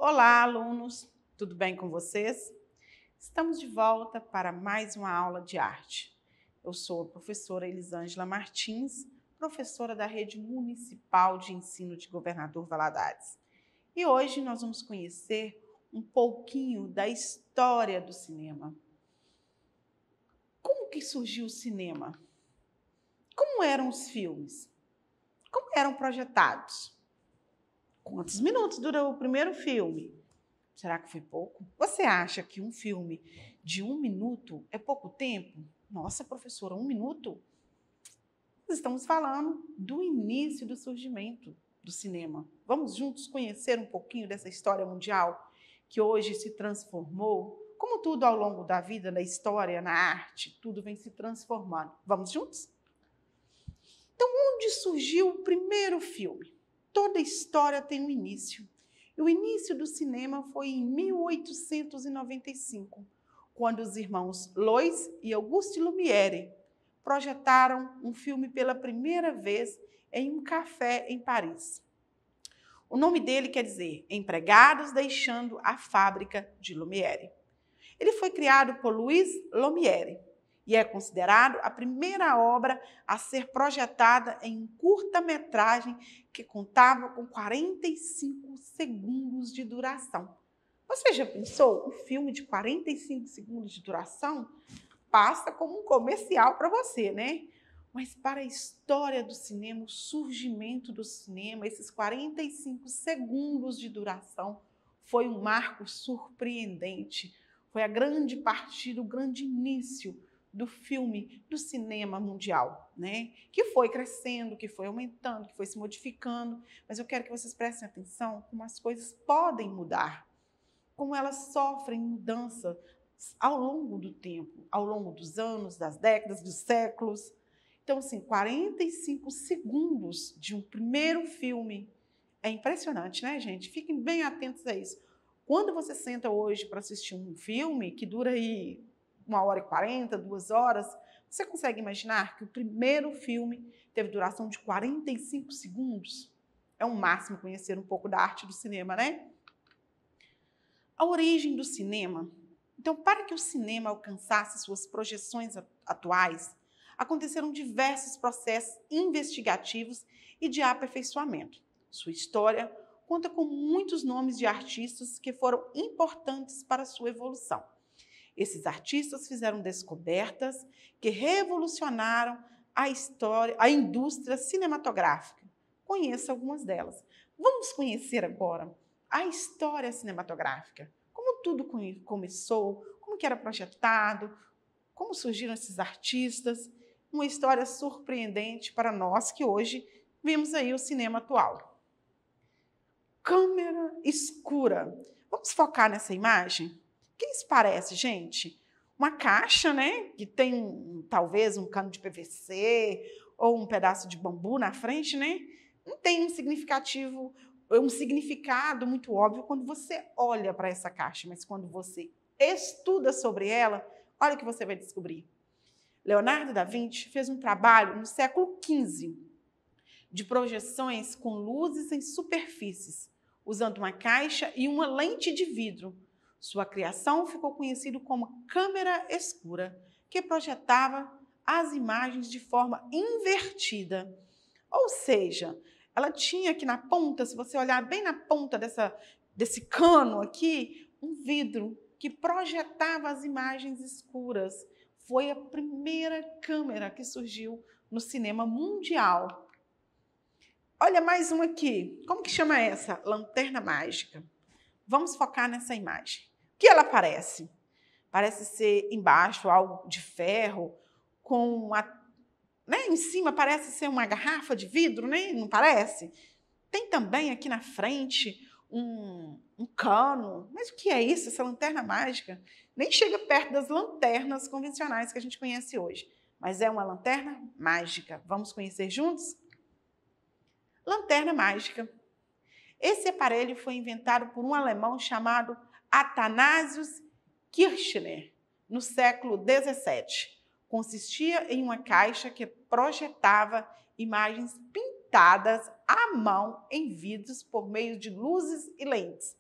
Olá, alunos! Tudo bem com vocês? Estamos de volta para mais uma aula de arte. Eu sou a professora Elisângela Martins, professora da Rede Municipal de Ensino de Governador Valadares. E hoje nós vamos conhecer um pouquinho da história do cinema. Como que surgiu o cinema? Como eram os filmes? Como eram projetados? Quantos minutos durou o primeiro filme? Será que foi pouco? Você acha que um filme de 1 minuto é pouco tempo? Nossa, professora, 1 minuto? Nós estamos falando do início do surgimento do cinema. Vamos juntos conhecer um pouquinho dessa história mundial que hoje se transformou. Como tudo ao longo da vida, na história, na arte, tudo vem se transformando. Vamos juntos? Então, onde surgiu o primeiro filme? Toda história tem um início. E o início do cinema foi em 1895, quando os irmãos Louis e Auguste Lumière projetaram um filme pela primeira vez em um café em Paris. O nome dele quer dizer Empregados Deixando a Fábrica de Lumière. Ele foi criado por Louis Lumière e é considerado a primeira obra a ser projetada em um curta-metragem que contava com 45 segundos de duração. Você já pensou? Um filme de 45 segundos de duração passa como um comercial para você, né? Mas para a história do cinema, o surgimento do cinema, esses 45 segundos de duração foi um marco surpreendente. Foi a grande partida, o grande início do filme, do cinema mundial, né? Que foi crescendo, que foi aumentando, que foi se modificando. Mas eu quero que vocês prestem atenção como as coisas podem mudar, como elas sofrem mudança ao longo do tempo, ao longo dos anos, das décadas, dos séculos. Então, assim, 45 segundos de um primeiro filme é impressionante, né, gente? Fiquem bem atentos a isso. Quando você senta hoje para assistir um filme que dura aí 1h40, 2 horas, você consegue imaginar que o primeiro filme teve duração de 45 segundos? É um máximo conhecer um pouco da arte do cinema, né? A origem do cinema. Então, para que o cinema alcançasse suas projeções atuais, aconteceram diversos processos investigativos e de aperfeiçoamento. Sua história conta com muitos nomes de artistas que foram importantes para a sua evolução. Esses artistas fizeram descobertas que revolucionaram a indústria cinematográfica. Conheça algumas delas. Vamos conhecer agora a história cinematográfica. Como tudo começou, como que era projetado, como surgiram esses artistas. Uma história surpreendente para nós que hoje vemos aí o cinema atual. Câmera escura. Vamos focar nessa imagem? O que isso parece, gente? Uma caixa, né? Que tem talvez um cano de PVC ou um pedaço de bambu na frente, né? Não tem um significado muito óbvio quando você olha para essa caixa, mas quando você estuda sobre ela, olha o que você vai descobrir. Leonardo da Vinci fez um trabalho no século XV de projeções com luzes em superfícies, usando uma caixa e uma lente de vidro. Sua criação ficou conhecida como câmera escura, que projetava as imagens de forma invertida. Ou seja, ela tinha aqui na ponta, se você olhar bem na ponta desse cano aqui, um vidro que projetava as imagens escuras. Foi a primeira câmera que surgiu no cinema mundial. Olha mais uma aqui. Como que chama essa? Lanterna mágica. Vamos focar nessa imagem. O que ela parece? Parece ser embaixo algo de ferro, em cima parece ser uma garrafa de vidro, né? Não parece? Tem também aqui na frente um cano. Mas o que é isso, essa lanterna mágica? Nem chega perto das lanternas convencionais que a gente conhece hoje. Mas é uma lanterna mágica. Vamos conhecer juntos? Lanterna mágica. Esse aparelho foi inventado por um alemão chamado Athanasius Kirchner, no século XVII. Consistia em uma caixa que projetava imagens pintadas à mão em vidros por meio de luzes e lentes.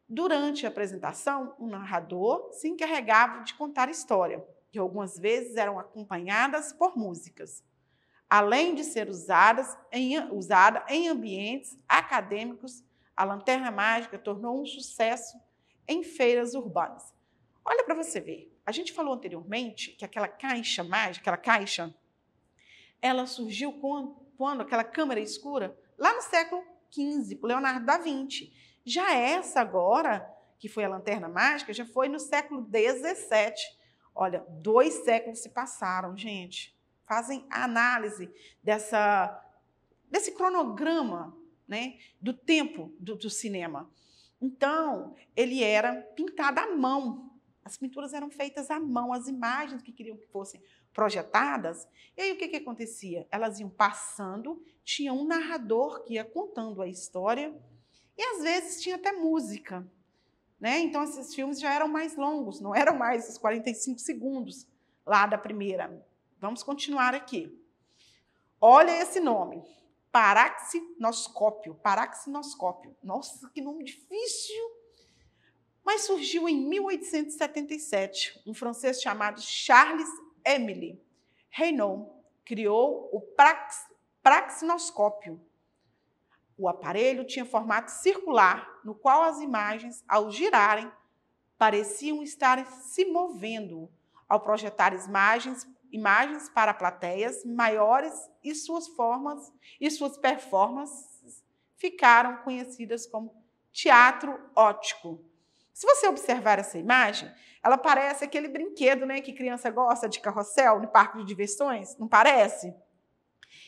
Durante a apresentação, o narrador se encarregava de contar a história, que algumas vezes eram acompanhadas por músicas, além de ser usada em ambientes acadêmicos. A Lanterna Mágica tornou um sucesso em feiras urbanas. Olha para você ver, a gente falou anteriormente que aquela caixa mágica, ela surgiu quando aquela câmera escura, lá no século XV, por Leonardo da Vinci. Já essa agora, que foi a Lanterna Mágica, já foi no século XVII. Olha, 2 séculos se passaram, gente. Fazem a análise desse cronograma, né, do tempo do cinema. Então, ele era pintado à mão. As pinturas eram feitas à mão, as imagens que queriam que fossem projetadas. E aí o que acontecia? Elas iam passando, tinha um narrador que ia contando a história e às vezes tinha até música, né? Então esses filmes já eram mais longos, não eram mais os 45 segundos lá da primeira. Vamos continuar aqui. Olha esse nome, Paraxinoscópio. Paraxinoscópio. Nossa, que nome difícil! Mas surgiu em 1877, um francês chamado Charles Émile Reynaud criou o praxinoscópio. O aparelho tinha formato circular, no qual as imagens, ao girarem, pareciam estar se movendo. Ao projetar imagens para plateias maiores e suas performances ficaram conhecidas como teatro óptico. Se você observar essa imagem, ela parece aquele brinquedo, né, que criança gosta de carrossel no parque de diversões, não parece?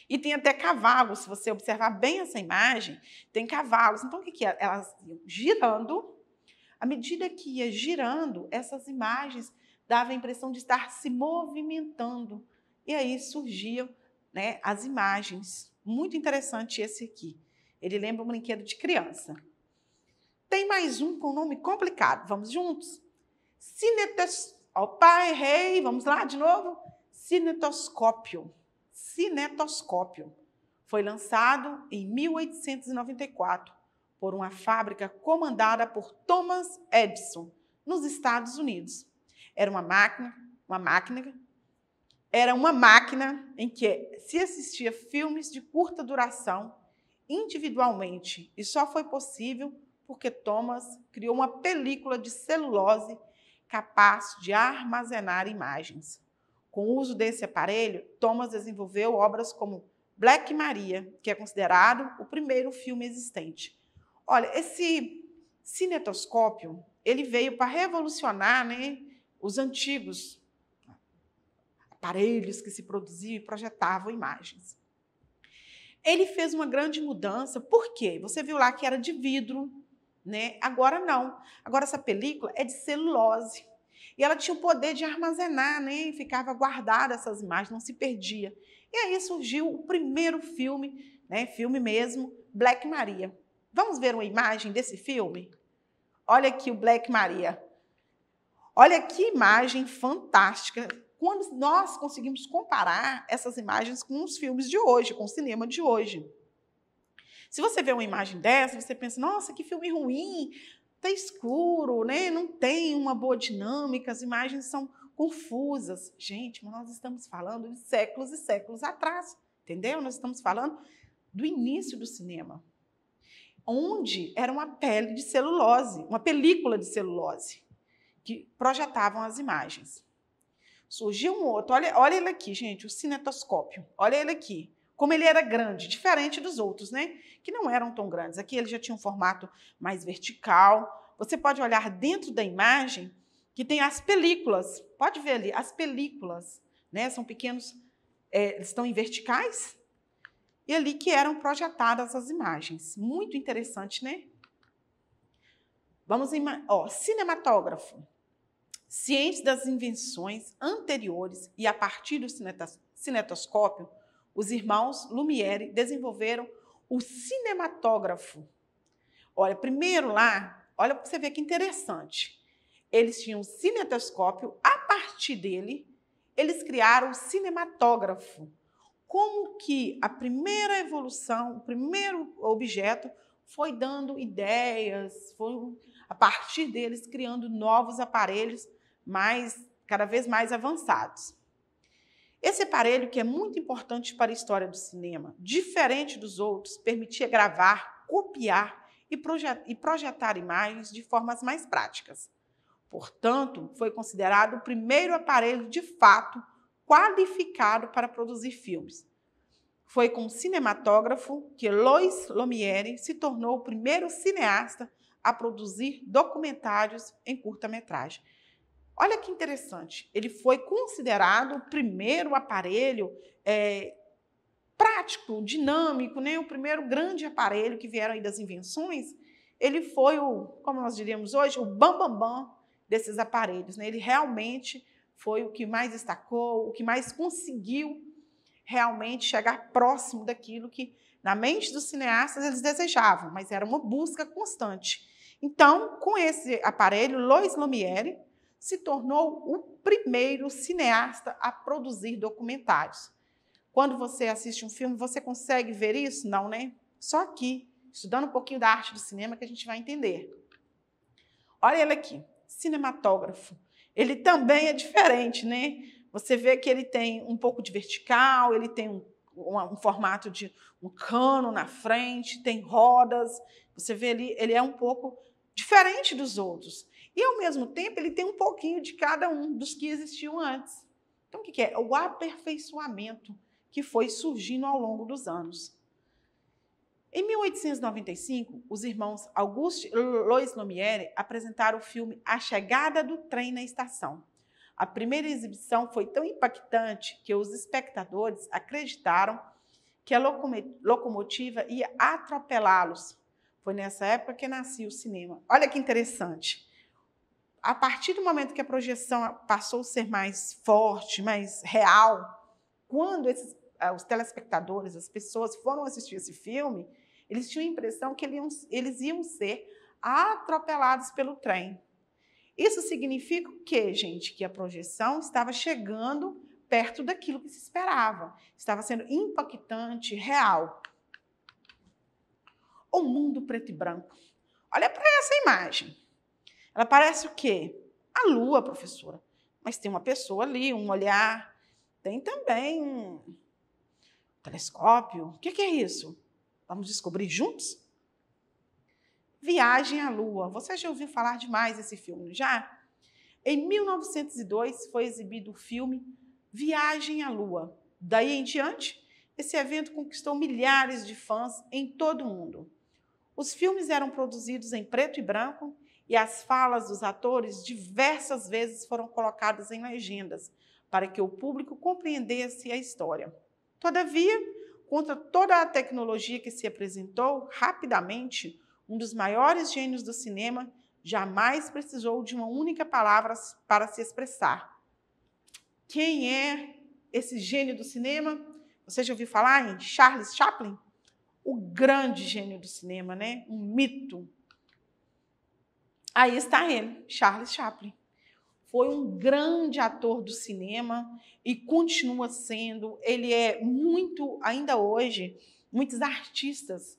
E tem até cavalos, se você observar bem essa imagem, tem cavalos. Então, o que é? Elas iam girando. À medida que ia girando, essas imagens davam a impressão de estar se movimentando. E aí surgiam, né, as imagens. Muito interessante esse aqui. Ele lembra um brinquedo de criança. Tem mais um com nome complicado. Vamos juntos? Opa, errei. Vamos lá de novo? Cinetoscópio. Cinetoscópio. Foi lançado em 1894 por uma fábrica comandada por Thomas Edison, nos Estados Unidos. Era uma máquina em que se assistia filmes de curta duração individualmente, e só foi possível porque Thomas criou uma película de celulose capaz de armazenar imagens. Com o uso desse aparelho, Thomas desenvolveu obras como Black Maria, que é considerado o primeiro filme existente. Olha, esse cinetoscópio, ele veio para revolucionar, né, os antigos aparelhos que se produziam e projetavam imagens. Ele fez uma grande mudança, por quê? Você viu lá que era de vidro, né? Agora não. Agora essa película é de celulose. E ela tinha o poder de armazenar, né? Ficava guardada essas imagens, não se perdia. E aí surgiu o primeiro filme, né? Filme mesmo, Black Maria. Vamos ver uma imagem desse filme? Olha aqui o Black Maria. Olha que imagem fantástica. Quando nós conseguimos comparar essas imagens com os filmes de hoje, com o cinema de hoje. Se você vê uma imagem dessa, você pensa, nossa, que filme ruim, está escuro, né? Não tem uma boa dinâmica, as imagens são confusas. Gente, mas nós estamos falando de séculos e séculos atrás, entendeu? Nós estamos falando do início do cinema, onde era uma pele de celulose, uma película de celulose, que projetavam as imagens. Surgiu um outro, olha ele aqui, gente, o cinetoscópio, olha ele aqui. Como ele era grande, diferente dos outros, né? Que não eram tão grandes. Aqui ele já tinha um formato mais vertical. Você pode olhar dentro da imagem que tem as películas. Pode ver ali, as películas, né? São pequenos, estão em verticais. E ali que eram projetadas as imagens. Muito interessante, né? Vamos em, cinematógrafo. Ciente das invenções anteriores e a partir do cinetoscópio, os irmãos Lumière desenvolveram o cinematógrafo. Olha, primeiro lá, olha para você ver que interessante. Eles tinham um cinetoscópio, a partir dele, eles criaram o cinematógrafo. Como que a primeira evolução, o primeiro objeto foi dando ideias, foi a partir deles criando novos aparelhos cada vez mais avançados. Esse aparelho, que é muito importante para a história do cinema, diferente dos outros, permitia gravar, copiar e projetar imagens de formas mais práticas. Portanto, foi considerado o primeiro aparelho de fato qualificado para produzir filmes. Foi com o cinematógrafo que Lois Lumière se tornou o primeiro cineasta a produzir documentários em curta-metragem. Olha que interessante, ele foi considerado o primeiro aparelho prático, dinâmico, né? O primeiro grande aparelho que vieram aí das invenções. Ele foi como nós diríamos hoje, o bam desses aparelhos, né? Ele realmente foi o que mais destacou, o que mais conseguiu realmente chegar próximo daquilo que, na mente dos cineastas, eles desejavam, mas era uma busca constante. Então, com esse aparelho, Lois Lumière se tornou o primeiro cineasta a produzir documentários. Quando você assiste um filme, você consegue ver isso? Não, né? Só aqui, estudando um pouquinho da arte do cinema, que a gente vai entender. Olha ele aqui, cinematógrafo. Ele também é diferente, né? Você vê que ele tem um pouco de vertical, ele tem um formato de um cano na frente, tem rodas. Você vê ali, ele é um pouco diferente dos outros. E, ao mesmo tempo, ele tem um pouquinho de cada um dos que existiam antes. Então, o que é? O aperfeiçoamento que foi surgindo ao longo dos anos. Em 1895, os irmãos Auguste e Lois Lumière apresentaram o filme A Chegada do Trem na Estação. A primeira exibição foi tão impactante que os espectadores acreditaram que a locomotiva ia atropelá-los. Foi nessa época que nascia o cinema. Olha que interessante. A partir do momento que a projeção passou a ser mais forte, mais real, quando os telespectadores, as pessoas foram assistir esse filme, eles tinham a impressão que eles iam ser atropelados pelo trem. Isso significa o quê, gente? Que a projeção estava chegando perto daquilo que se esperava. Estava sendo impactante, real. O mundo preto e branco. Olha para essa imagem. Ela parece o quê? A lua, professora. Mas tem uma pessoa ali, um olhar. Tem também um telescópio. O que é isso? Vamos descobrir juntos? Viagem à Lua. Você já ouviu falar demais desse filme, já? Em 1902 foi exibido o filme Viagem à Lua. Daí em diante, esse evento conquistou milhares de fãs em todo o mundo. Os filmes eram produzidos em preto e branco e as falas dos atores diversas vezes foram colocadas em legendas para que o público compreendesse a história. Todavia, contra toda a tecnologia que se apresentou, rapidamente, um dos maiores gênios do cinema jamais precisou de uma única palavra para se expressar. Quem é esse gênio do cinema? Você já ouviu falar em Charles Chaplin? O grande gênio do cinema, né? Um mito. Aí está ele, Charles Chaplin. Foi um grande ator do cinema e continua sendo. Ele é muito, ainda hoje, muitos artistas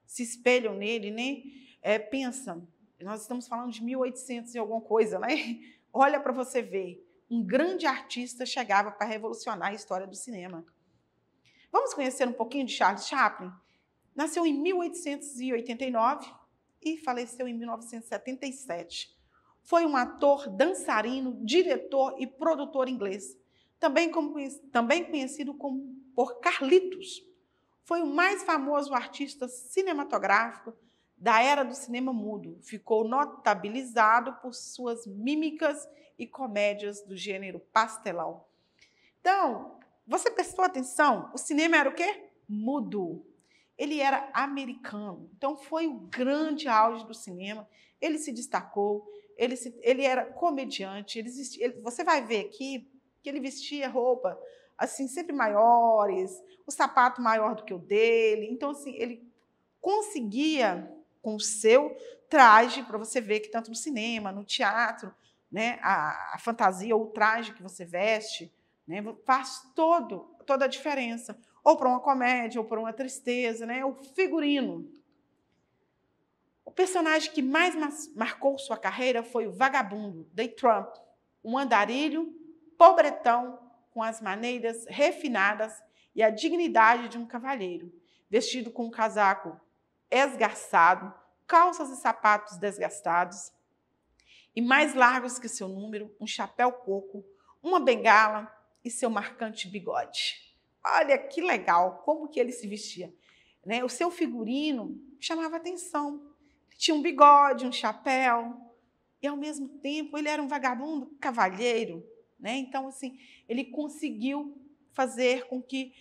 se espelham nele, né? Pensa, nós estamos falando de 1800 e alguma coisa, né? Olha para você ver, um grande artista chegava para revolucionar a história do cinema. Vamos conhecer um pouquinho de Charles Chaplin? Nasceu em 1889 e faleceu em 1977. Foi um ator, dançarino, diretor e produtor inglês, também conhecido por Carlitos. Foi o mais famoso artista cinematográfico da era do cinema mudo. Ficou notabilizado por suas mímicas e comédias do gênero pastelão. Então, você prestou atenção? O cinema era o quê? Mudo. Ele era americano. Então, foi o grande auge do cinema. Ele se destacou, ele era comediante. Você vai ver aqui que ele vestia roupa assim, sempre maiores, o sapato maior do que o dele. Então, assim, ele conseguia, com o seu traje, para você ver que tanto no cinema, no teatro, né, a fantasia ou o traje que você veste, né, faz toda a diferença. Ou para uma comédia, ou para uma tristeza, né, o figurino. personagem que mais marcou sua carreira foi o vagabundo de Trump, um andarilho, pobretão, com as maneiras refinadas e a dignidade de um cavalheiro, vestido com um casaco esgarçado, calças e sapatos desgastados, e mais largos que seu número, um chapéu coco, uma bengala e seu marcante bigode. Olha que legal, como que ele se vestia, né? O seu figurino chamava atenção. Ele tinha um bigode, um chapéu, e ao mesmo tempo ele era um vagabundo cavalheiro, né? Então, assim, ele conseguiu fazer com que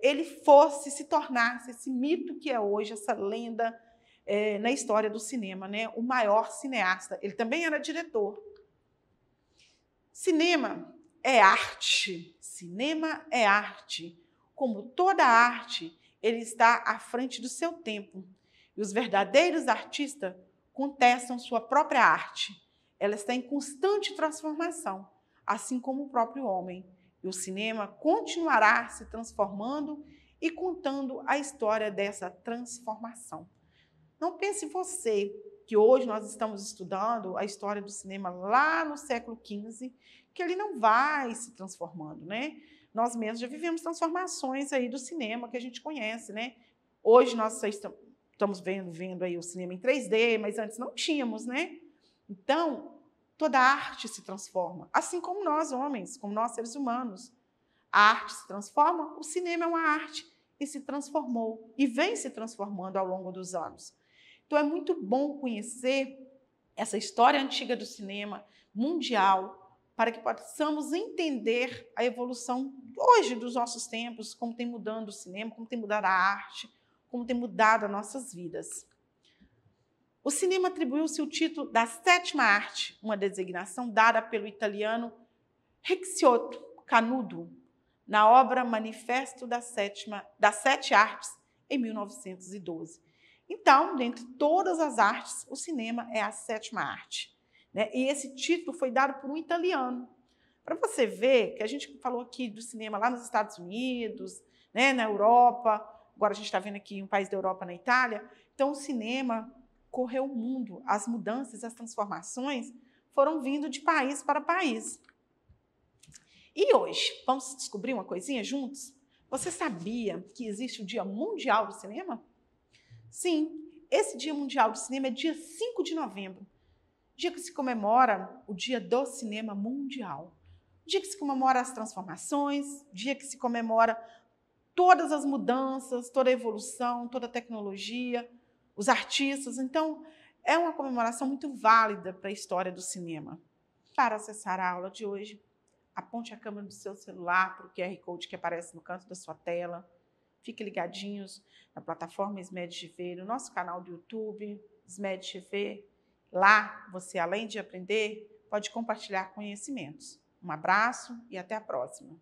ele se tornasse esse mito que é hoje, essa lenda na história do cinema, né? O maior cineasta. Ele também era diretor. Cinema é arte. Cinema é arte. Como toda arte, ele está à frente do seu tempo. E os verdadeiros artistas contestam sua própria arte. Ela está em constante transformação, assim como o próprio homem. E o cinema continuará se transformando e contando a história dessa transformação. Não pense você que hoje nós estamos estudando a história do cinema lá no século XV, que ele não vai se transformando, né? Nós mesmos já vivemos transformações aí do cinema que a gente conhece, né? Hoje nós estamos vendo aí o cinema em 3D, mas antes não tínhamos, né? Então, toda a arte se transforma, assim como nós homens, como nós seres humanos. A arte se transforma, o cinema é uma arte e se transformou e vem se transformando ao longo dos anos. Então, é muito bom conhecer essa história antiga do cinema mundial para que possamos entender a evolução hoje dos nossos tempos, como tem mudando o cinema, como tem mudado a arte, como tem mudado as nossas vidas. O cinema atribuiu-se o título da sétima arte, uma designação dada pelo italiano Ricciotto Canudo, na obra Manifesto das Sete Artes, em 1912. Então, dentre todas as artes, o cinema é a sétima arte, né? E esse título foi dado por um italiano. Para você ver que a gente falou aqui do cinema lá nos Estados Unidos, né, na Europa, agora a gente está vendo aqui um país da Europa, na Itália. Então, o cinema correu o mundo. As mudanças, as transformações foram vindo de país para país. E hoje, vamos descobrir uma coisinha juntos? Você sabia que existe o Dia Mundial do Cinema? Sim, esse Dia Mundial do Cinema é dia 5 de novembro, dia que se comemora o Dia do Cinema Mundial, dia que se comemora as transformações, dia que se comemora todas as mudanças, toda a evolução, toda a tecnologia, os artistas. Então, é uma comemoração muito válida para a história do cinema. Para acessar a aula de hoje, aponte a câmera do seu celular para o QR Code que aparece no canto da sua tela. Fiquem ligadinhos na plataforma SMED TV, no nosso canal do YouTube, SMED TV. Lá, você, além de aprender, pode compartilhar conhecimentos. Um abraço e até a próxima.